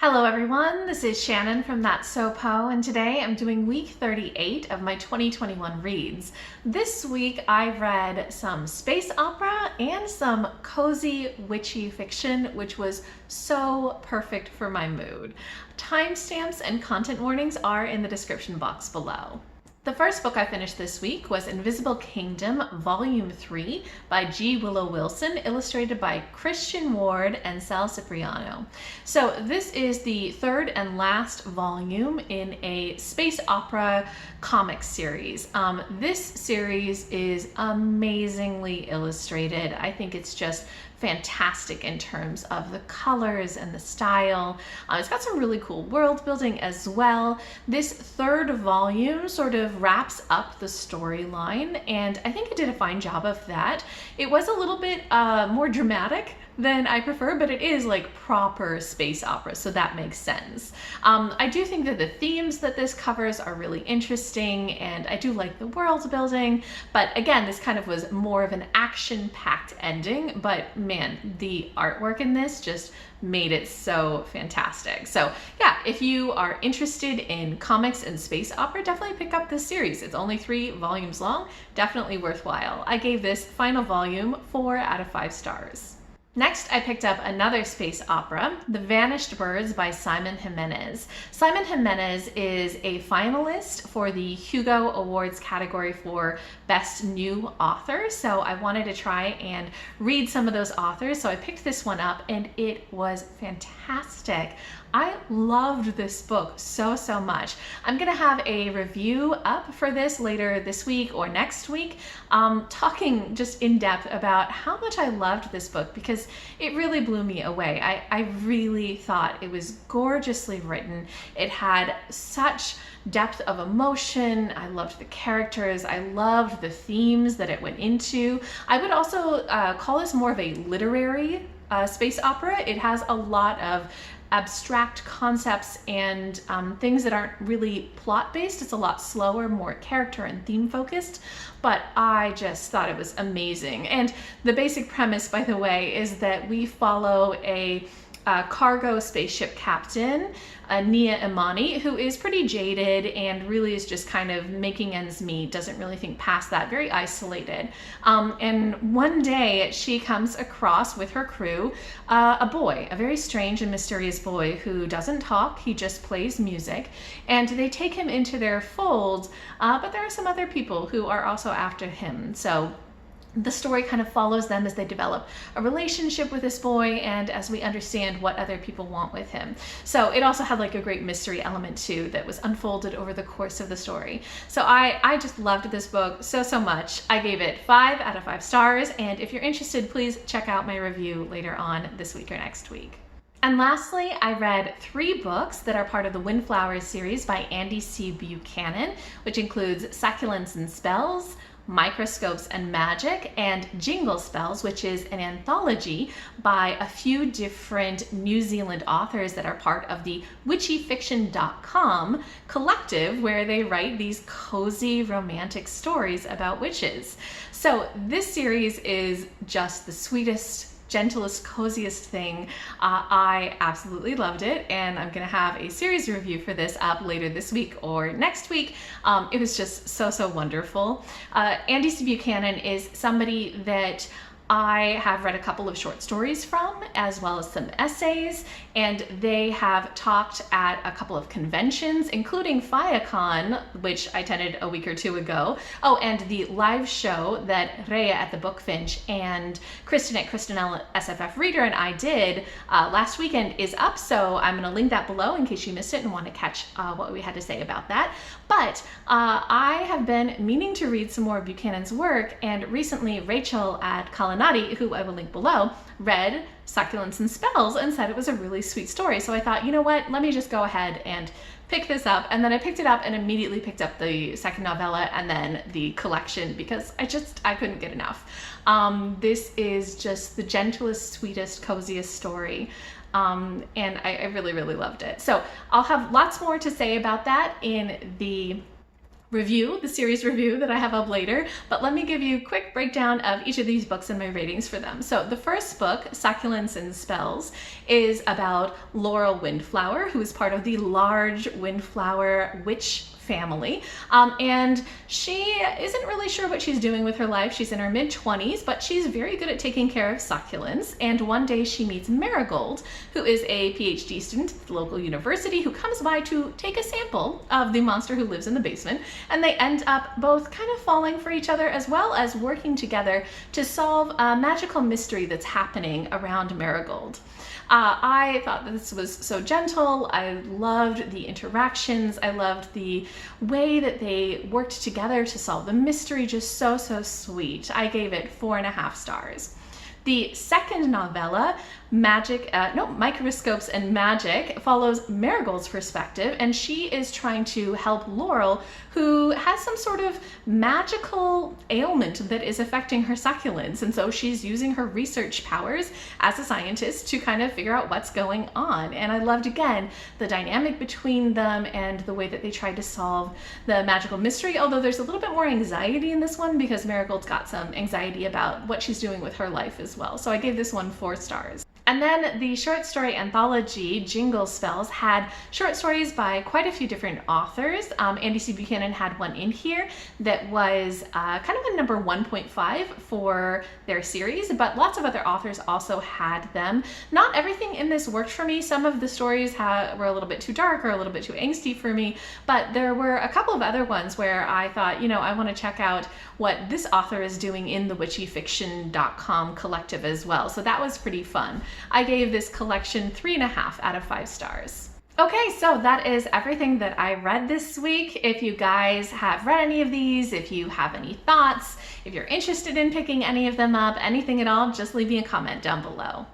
Hello everyone, this is Shannon from That's So Po, and today I'm doing week 38 of my 2021 reads. This week I read some space opera and some cozy witchy fiction, which was so perfect for my mood. Timestamps and content warnings are in the description box below. The first book I finished this week was Invisible Kingdom, Volume 3 by G. Willow Wilson, illustrated by Christian Ward and Cipriano. So this is the third and last volume in a space opera comic series. This series is amazingly illustrated. I think it's just fantastic in terms of the colors and the style. It's got some really cool world building as well. This third volume sort of wraps up the storyline, and I think it did a fine job of that. It was a little bit more dramatic than I prefer, but it is like proper space opera, so that makes sense. I do think that the themes that this covers are really interesting, and I do like the world building, but again, this kind of was more of an action-packed ending, but man, the artwork in this just made it so fantastic. So yeah, if you are interested in comics and space opera, definitely pick up this series. It's only 3 volumes long, definitely worthwhile. I gave this final volume 4 out of 5 stars. Next, I picked up another space opera, The Vanished Birds by Simon Jimenez. Simon Jimenez is a finalist for the Hugo Awards category for Best New Author, so I wanted to try and read some of those authors, so I picked this one up and it was fantastic. I loved this book so much. I'm gonna have a review up for this later this week or next week, talking just in depth about how much I loved this book because it really blew me away. I really thought it was gorgeously written. It had such depth of emotion. I loved the characters. I loved the themes that it went into. I would also call this more of a literary space opera. It has a lot of abstract concepts and things that aren't really plot-based. It's a lot slower, more character and theme focused, but I just thought it was amazing. And the basic premise, by the way, is that we follow a cargo spaceship captain, Nia Imani, who is pretty jaded and really is just kind of making ends meet, doesn't really think past that, very isolated. And one day she comes across with her crew a boy, a very strange and mysterious boy who doesn't talk, he just plays music, and they take him into their fold, but there are some other people who are also after him. So the story kind of follows them as they develop a relationship with this boy and as we understand what other people want with him. So it also had like a great mystery element too that was unfolded over the course of the story. So I just loved this book so much. I gave it 5 out of 5 stars, and if you're interested, please check out my review later on this week or next week. And lastly, I read 3 books that are part of the Windflower series by Andi C. Buchanan, which includes Succulents and Spells, Microscopes and Magic, and Jingle Spells, which is an anthology by a few different New Zealand authors that are part of the witchyfiction.com collective, where they write these cozy romantic stories about witches. So this series is just the sweetest, gentlest, coziest thing. I absolutely loved it, and I'm gonna have a series review for this up later this week or next week. It was just so wonderful. Andi C. Buchanan is somebody that I have read a couple of short stories from, as well as some essays, and they have talked at a couple of conventions, including Fiyahcon, which I attended a week or 2 ago. Oh, and the live show that Reija at the Book Finch and Kristen at Kristenelle SFF Reader and I did last weekend is up, so I'm going to link that below in case you missed it and want to catch what we had to say about that. But I have been meaning to read some more of Buchanan's work, and recently Rachel at Kalanadi, who I will link below, read Succulents and Spells and said it was a really sweet story. So I thought, you know what, let me just go ahead and pick this up. And then I picked it up and immediately picked up the second novella and then the collection because I couldn't get enough. This is just the gentlest, sweetest, coziest story. And I really loved it. So I'll have lots more to say about that in the review, the series review that I have up later, but let me give you a quick breakdown of each of these books and my ratings for them. So the first book, Succulents and Spells, is about Laurel Windflower, who is part of the large Windflower witch family, and she isn't really sure what she's doing with her life. She's in her mid-20s, but she's very good at taking care of succulents, and one day she meets Marigold, who is a PhD student at the local university, who comes by to take a sample of the monster who lives in the basement, and they end up both kind of falling for each other as well as working together to solve a magical mystery that's happening around Marigold. I thought this was so gentle. I loved the interactions. I loved the way that they worked together to solve the mystery. Just so sweet. I gave it 4.5 stars. The second novella, Microscopes and Magic, follows Marigold's perspective, and she is trying to help Laurel, who has some sort of magical ailment that is affecting her succulents, and so she's using her research powers as a scientist to kind of figure out what's going on. And I loved, again, the dynamic between them and the way that they tried to solve the magical mystery, although there's a little bit more anxiety in this one because Marigold's got some anxiety about what she's doing with her life as well. So I gave this one 4 stars. And then the short story anthology, Jingle Spells, had short stories by quite a few different authors. Andi C. Buchanan had one in here that was kind of a number 1.5 for their series, but lots of other authors also had them. Not everything in this worked for me. Some of the stories were a little bit too dark or a little bit too angsty for me, but there were a couple of other ones where I thought, you know, I want to check out what this author is doing in the witchyfiction.com collective as well. So that was pretty fun. I gave this collection 3.5 out of 5 stars. Okay, so that is everything that I read this week. If you guys have read any of these, if you have any thoughts, if you're interested in picking any of them up, anything at all, just leave me a comment down below.